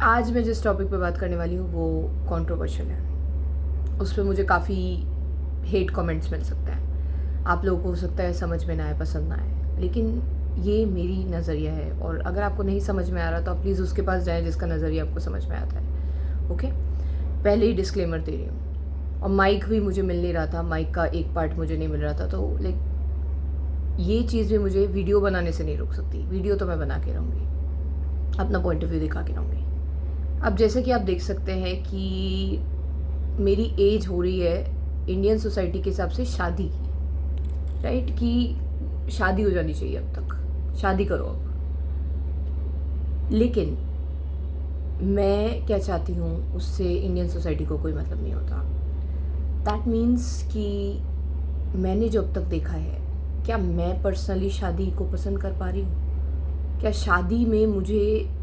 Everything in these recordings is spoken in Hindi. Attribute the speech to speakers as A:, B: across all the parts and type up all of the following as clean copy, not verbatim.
A: आज मैं जिस टॉपिक पे बात करने वाली हूँ वो कंट्रोवर्शियल है। उस पे मुझे काफ़ी हेट कमेंट्स मिल सकते हैं। आप लोगों को हो सकता है समझ में ना आए, पसंद ना आए, लेकिन ये मेरी नज़रिया है और अगर आपको नहीं समझ में आ रहा तो आप प्लीज़ उसके पास जाएँ जिसका नज़रिया आपको समझ में आता है। ओके, पहले ही डिस्क्लेमर दे रही हूँ। और माइक भी मुझे मिल नहीं रहा था, माइक का एक पार्ट मुझे नहीं मिल रहा था, तो लाइक ये चीज़ भी मुझे वीडियो बनाने से नहीं रोक सकती। वीडियो तो मैं बना के रहूँगी, अपना पॉइंट ऑफ व्यू दिखा के रहूँगी। अब जैसे कि आप देख सकते हैं कि मेरी एज हो रही है इंडियन सोसाइटी के हिसाब से शादी की, राइट, कि शादी हो जानी चाहिए, अब तक शादी करो अब। लेकिन मैं क्या चाहती हूँ उससे इंडियन सोसाइटी को कोई मतलब नहीं होता। दैट मीन्स कि मैंने जो अब तक देखा है, क्या मैं पर्सनली शादी को पसंद कर पा रही हूँ? क्या शादी में मुझे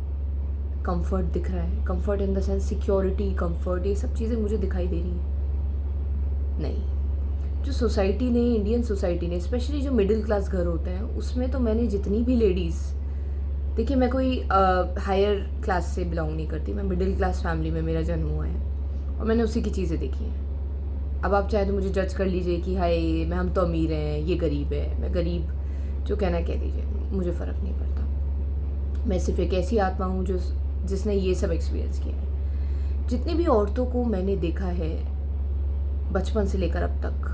A: कंफर्ट दिख रहा है? Comfort in the sense security, comfort, ये सब चीज़ें मुझे दिखाई दे रही हैं? नहीं। जो सोसाइटी ने, इंडियन सोसाइटी ने, स्पेशली जो मिडिल क्लास घर होते हैं, उसमें तो मैंने जितनी भी लेडीज़, देखिए मैं कोई हायर क्लास से बिलोंग नहीं करती, मैं मिडिल क्लास फैमिली में मेरा जन्म हुआ है और मैंने उसी की चीज़ें देखी हैं। अब आप चाहे तो मुझे जज कर लीजिए कि हाय मैं, हम तो अमीर हैं, ये गरीब है। मैं गरीब, जो कहना है कह दीजिए, मुझे फ़र्क नहीं पड़ता। मैं सिर्फ एक ऐसी आत्मा हूँ जिसने ये सब एक्सपीरियंस किया है। जितनी भी औरतों को मैंने देखा है बचपन से लेकर अब तक,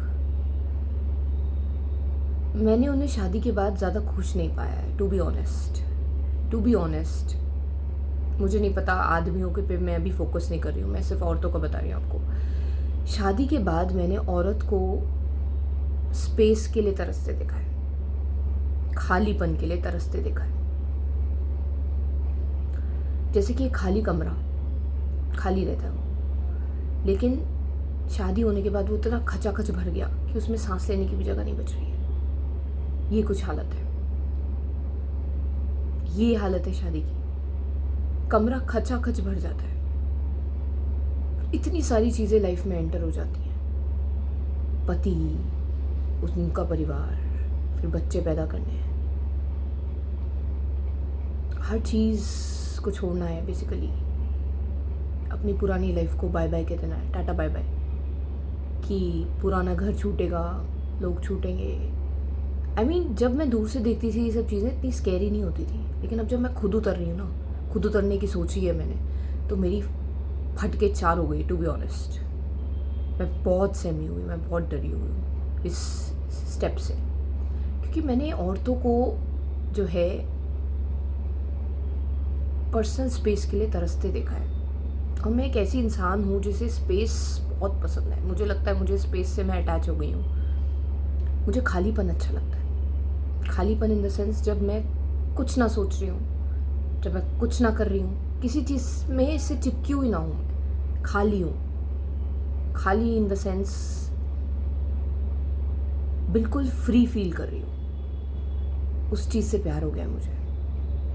A: मैंने उन्हें शादी के बाद ज़्यादा खुश नहीं पाया है। टू बी ऑनेस्ट, मुझे नहीं पता, आदमियों के पे मैं अभी फोकस नहीं कर रही हूँ, मैं सिर्फ औरतों का बता रही हूँ आपको। शादी के बाद मैंने औरत को स्पेस के लिए तरसते देखा है, खालीपन के लिए तरसते देखा है। जैसे कि खाली कमरा खाली रहता है वो, लेकिन शादी होने के बाद वो इतना खचाखच भर गया कि उसमें सांस लेने की भी जगह नहीं बच रही है। ये कुछ हालत है, ये हालत है शादी की। कमरा खचाखच भर जाता है, इतनी सारी चीज़ें लाइफ में एंटर हो जाती हैं। पति, उनका परिवार, फिर बच्चे पैदा करने हैं, हर चीज़ को छोड़ना है बेसिकली। अपनी पुरानी लाइफ को बाय बाय कह देना है, टाटा बाय बाय, कि पुराना घर छूटेगा, लोग छूटेंगे। आई मीन जब मैं दूर से देखती थी ये सब चीज़ें इतनी स्कैरी नहीं होती थी, लेकिन अब जब मैं खुद उतर रही हूँ ना, खुद उतरने की सोची है मैंने, तो मेरी फटके चार हो गई। टू बी ऑनेस्ट, मैं बहुत सहमी हुई, मैं बहुत डरी हुई हूँ इस स्टेप से, क्योंकि मैंने औरतों को जो है पर्सनल स्पेस के लिए तरसते देखा है। और मैं एक ऐसी इंसान हूँ जिसे स्पेस बहुत पसंद है। मुझे लगता है मुझे स्पेस से मैं अटैच हो गई हूँ। मुझे खालीपन अच्छा लगता है। खालीपन इन द सेंस जब मैं कुछ ना सोच रही हूँ, जब मैं कुछ ना कर रही हूँ, किसी चीज़ में से चिपकी हुई ना हूँ, खाली हूँ। खाली इन द सेंस बिल्कुल फ्री फील कर रही हूँ। उस चीज़ से प्यार हो गया मुझे।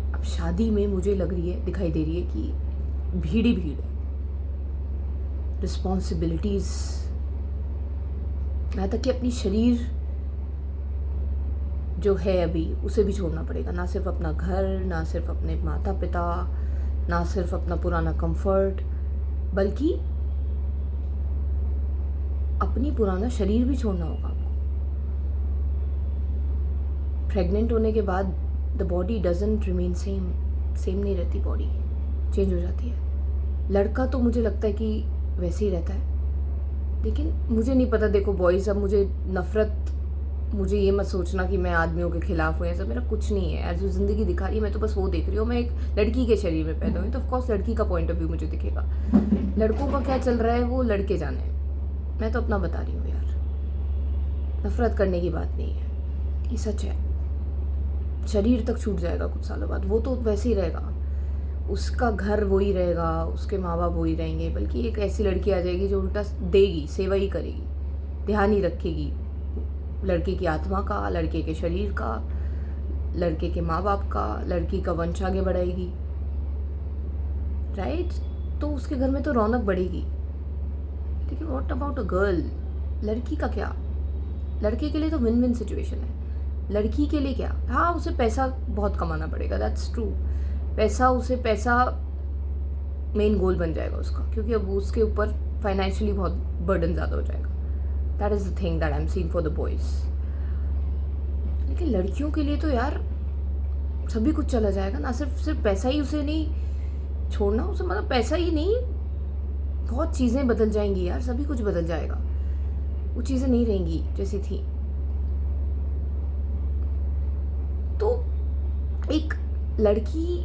A: अब शादी में मुझे लग रही है, दिखाई दे रही है कि भीड़ ही भीड़ है, रिस्पॉन्सिबिलिटीज़, यहाँ तक कि अपनी शरीर जो है अभी उसे भी छोड़ना पड़ेगा। ना सिर्फ अपना घर, ना सिर्फ अपने माता पिता, ना सिर्फ अपना पुराना कंफर्ट, बल्कि अपनी पुराना शरीर भी छोड़ना होगा आपको। प्रेग्नेंट होने के बाद the body doesn't remain same नहीं रहती, बॉडी चेंज हो जाती है। लड़का तो मुझे लगता है कि वैसे ही रहता है, लेकिन मुझे नहीं पता। देखो बॉयज़, अब मुझे नफ़रत, मुझे ये मत सोचना कि मैं आदमियों के खिलाफ हूँ, ऐसा मेरा कुछ नहीं है। जो ज़िंदगी दिखा रही है मैं तो बस वो देख रही हूँ। मैं एक लड़की के शरीर में पैदा हुई, तो ऑफकोर्स लड़की का पॉइंट ऑफ व्यू मुझे दिखेगा। लड़कों का क्या चल रहा है वो लड़के जाने, मैं तो अपना बता रही हूँ यार। नफ़रत करने की बात नहीं है, ये सच है। शरीर तक छूट जाएगा कुछ सालों बाद, वो तो वैसे ही रहेगा, उसका घर वही रहेगा, उसके माँ बाप वही रहेंगे, बल्कि एक ऐसी लड़की आ जाएगी जो उल्टा देगी, सेवा ही करेगी, ध्यान ही रखेगी लड़के की आत्मा का, लड़के के शरीर का, लड़के के माँ बाप का, लड़की का वंश आगे बढ़ाएगी, राइट। तो उसके घर में तो रौनक बढ़ेगी। लेकिन व्हाट अबाउट अ गर्ल? लड़की का क्या? लड़के के लिए तो विन विन सिचुएशन है। लड़की के लिए क्या? हाँ, उसे पैसा बहुत कमाना पड़ेगा, दैट्स ट्रू। पैसा मेन गोल बन जाएगा उसका, क्योंकि अब उसके ऊपर फाइनेंशियली बहुत बर्डन ज़्यादा हो जाएगा. That is the thing that I am seeing for the boys. लेकिन लड़कियों के लिए तो यार सभी कुछ चला जाएगा ना. सिर्फ पैसा ही उसे नहीं छोड़ना, उसे मतलब पैसा ही नहीं, बहुत चीज़ें बदल जाएंगी यार. सभी कुछ बदल जाएगा. वो चीज़ें नहीं रहेंगी जैसी थी. तो एक लड़की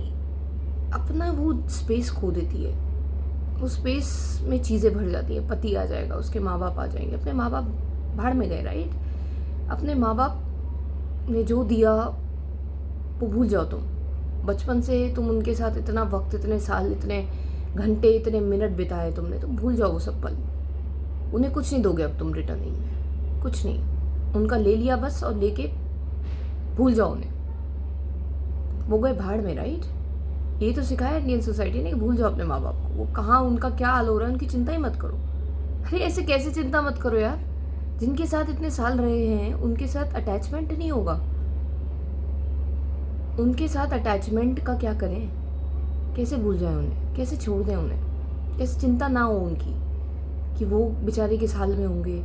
A: अपना वो स्पेस खो देती है. उस स्पेस में चीज़ें भर जाती हैं. पति आ जाएगा, उसके माँ बाप आ जाएंगे. अपने माँ बाप भाड़ में गए, राइट. अपने माँ बाप ने जो दिया वो भूल जाओ तुम. बचपन से तुम उनके साथ इतना वक्त, इतने साल, इतने घंटे, इतने मिनट बिताए तुमने, तुम भूल जाओ वो सब पल. उन्हें कुछ नहीं दोगे अब तुम रिटर्निंग में, कुछ नहीं. उनका ले लिया बस, और लेके भूल जाओ उन्हें. वो गए भाड़ में, राइट. ये तो सिखाया इंडियन सोसाइटी ने कि भूल जाओ अपने माँ बाप को. वो कहाँ, उनका क्या हाल हो रहा है, उनकी चिंता ही मत करो. अरे ऐसे कैसे चिंता मत करो यार. जिनके साथ इतने साल रहे हैं उनके साथ अटैचमेंट नहीं होगा. उनके साथ अटैचमेंट का क्या करें. कैसे भूल जाएं उन्हें, कैसे छोड़ दें उन्हें, कैसे चिंता ना हो उनकी कि वो बेचारे किस हाल में होंगे,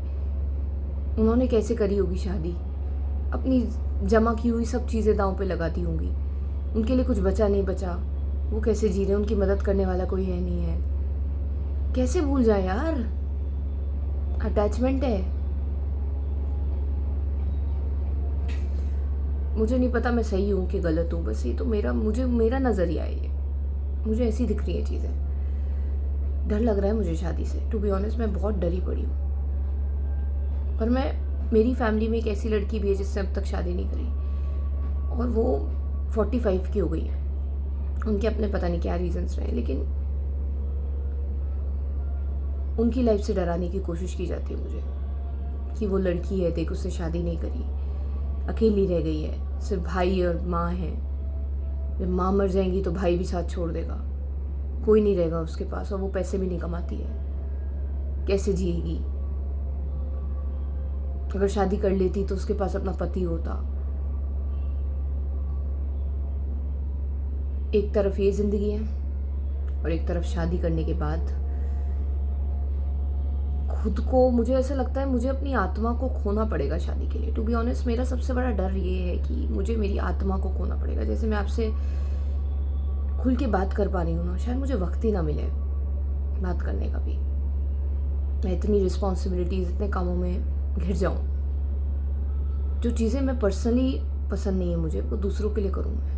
A: उन्होंने कैसे करी होगी शादी, अपनी जमा की हुई सब चीज़ें दांव पे लगाती होंगी. उनके लिए कुछ बचा नहीं बचा, वो कैसे जी रहे, उनकी मदद करने वाला कोई है नहीं है. कैसे भूल जाए यार. अटैचमेंट है. मुझे नहीं पता मैं सही हूँ कि गलत हूँ. बस ये तो मेरा नज़रिया है. ये मुझे ऐसी दिख रही है चीज़ें. डर लग रहा है मुझे शादी से. टू बी ऑनेस्ट मैं बहुत डरी पड़ी हूँ. पर मेरी फैमिली में एक ऐसी लड़की भी है जिससे अब तक शादी नहीं करी, और वो 45 की हो गई है. उनके अपने पता नहीं क्या रीजंस रहे, लेकिन उनकी लाइफ से डराने की कोशिश की जाती है मुझे कि वो लड़की है, देख उससे शादी नहीं करी, अकेली रह गई है, सिर्फ भाई और माँ है. जब माँ मर जाएंगी तो भाई भी साथ छोड़ देगा, कोई नहीं रहेगा उसके पास, और वो पैसे भी नहीं कमाती है. कैसे जिएगी. अगर शादी कर लेती तो उसके पास अपना पति होता. एक तरफ ये जिंदगी है, और एक तरफ शादी करने के बाद खुद को, मुझे ऐसा लगता है मुझे अपनी आत्मा को खोना पड़ेगा शादी के लिए. टू बी ऑनेस्ट मेरा सबसे बड़ा डर ये है कि मुझे मेरी आत्मा को खोना पड़ेगा. जैसे मैं आपसे खुल के बात कर पा रही हूँ ना, शायद मुझे वक्त ही ना मिले बात करने का भी. मैं इतनी रिस्पॉन्सिबिलिटीज़, इतने कामों में घिर जाऊँ. जो चीज़ें मैं पर्सनली पसंद नहीं है मुझे, वो दूसरों के लिए करूँ मैं.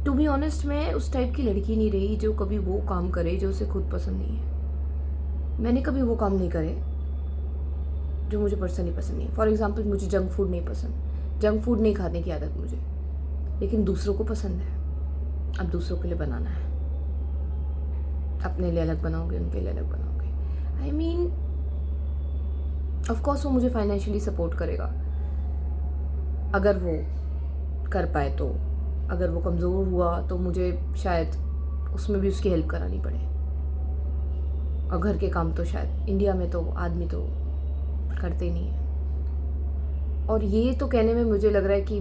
A: टू बी ऑनेस्ट मैं उस टाइप की लड़की नहीं रही जो कभी वो काम करे जो उसे खुद पसंद नहीं है. मैंने कभी वो काम नहीं करे जो मुझे पर्सनली पसंद नहीं है. फॉर एग्जाम्पल मुझे जंक फूड नहीं पसंद. जंक फूड नहीं खाने की आदत मुझे, लेकिन दूसरों को पसंद है. अब दूसरों के लिए बनाना है. अपने लिए अलग बनाओगे, उनके लिए अलग बनाओगे. आई मीन ऑफ कोर्स वो मुझे फाइनेंशियली सपोर्ट करेगा अगर वो कर पाए तो. अगर वो कमज़ोर हुआ तो मुझे शायद उसमें भी उसकी हेल्प करानी पड़े. और घर के काम तो शायद इंडिया में तो आदमी तो करते ही नहीं है. और ये तो कहने में मुझे लग रहा है कि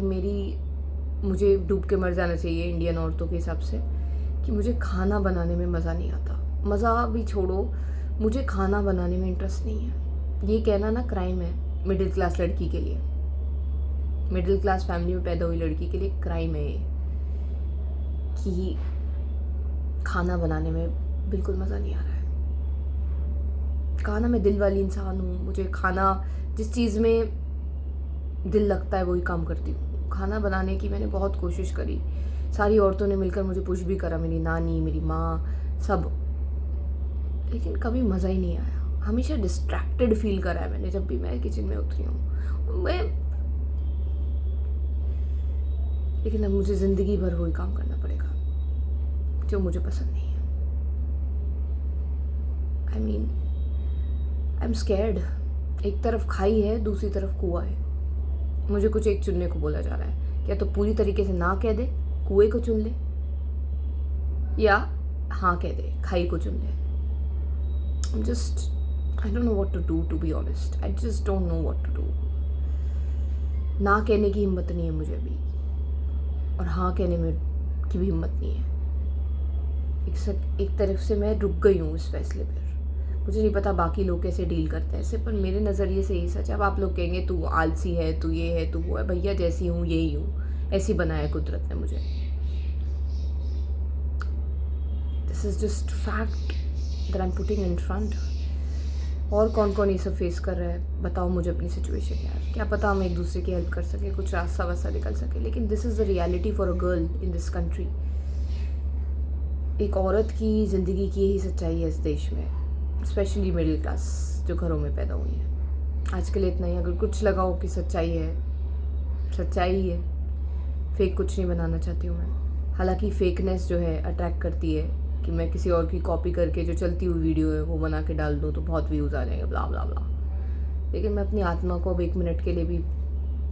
A: मुझे डूब के मर जाना चाहिए इंडियन औरतों के हिसाब से, कि मुझे खाना बनाने में मज़ा नहीं आता. मज़ा भी छोड़ो, मुझे खाना बनाने में इंटरेस्ट नहीं है. ये कहना ना क्राइम है मिडिल क्लास लड़की के लिए. मिडिल क्लास फैमिली में पैदा हुई लड़की के लिए क्राइम है ये, कि खाना बनाने में बिल्कुल मज़ा नहीं आ रहा है. खाना, मैं दिल वाली इंसान हूँ. मुझे खाना, जिस चीज़ में दिल लगता है वही काम करती हूँ. खाना बनाने की मैंने बहुत कोशिश करी. सारी औरतों ने मिलकर मुझे पुश भी करा, मेरी नानी, मेरी माँ, सब. लेकिन कभी मज़ा ही नहीं आया. हमेशा डिस्ट्रैक्टेड फील करा है मैंने जब भी मैं किचन में उतरी हूँ. लेकिन अब मुझे ज़िंदगी भर वही काम करना पड़ेगा जो मुझे पसंद नहीं है. I mean I am scared. एक तरफ खाई है, दूसरी तरफ कुआं है. मुझे कुछ एक चुनने को बोला जा रहा है. या तो पूरी तरीके से ना कह दे, कुएं को चुन ले, या हाँ कह दे, खाई को चुन ले. I don't know what to do, to be honest. I just don't know what to do. ना कहने की हिम्मत नहीं है मुझे अभी, और हाँ कहने में की भी हिम्मत नहीं है. एक तरफ से मैं रुक गई हूँ इस फैसले पर। मुझे नहीं पता बाकी लोग कैसे डील करते हैं ऐसे, पर मेरे नज़रिए से यही सच है। अब आप लोग कहेंगे तू आलसी है, तू ये है, तू वो है। भैया जैसी हूँ यही हूँ, ऐसी बनाया कुदरत ने मुझे। This is just fact that I am putting in front. और कौन कौन ये सब फेस कर रहा है बताओ मुझे अपनी सिचुएशन यार। क्या पता हम एक दूसरे की हेल्प कर सके, कुछ रास्ता वास्ता निकल सके, लेकिन this is the reality for a girl in this country. एक औरत की ज़िंदगी की यही सच्चाई है इस देश में, स्पेशली मिडिल क्लास जो घरों में पैदा हुई हैं। आज के लिए इतना ही। अगर कुछ लगाओ कि सच्चाई है, सच्चाई ही है। फेक कुछ नहीं बनाना चाहती हूँ मैं। हालांकि फेकनेस जो है अट्रैक्ट करती है कि मैं किसी और की कॉपी करके जो चलती हुई वीडियो है वो बना के डाल दूँ तो बहुत व्यूज़ आ जाएंगे, ब्ला ब्ला ब्ला। लेकिन मैं अपनी आत्मा को अब 1 मिनट के लिए भी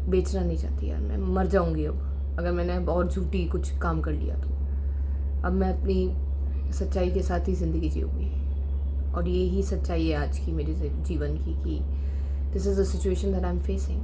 A: बेचना नहीं चाहती यार। मैं मर जाऊँगी अब अगर मैंने अब और झूठी कुछ काम कर लिया तो। अब मैं अपनी सच्चाई के साथ ही ज़िंदगी जीऊँगी, और ये ही सच्चाई है आज की मेरे जीवन की कि this is the situation that I am facing.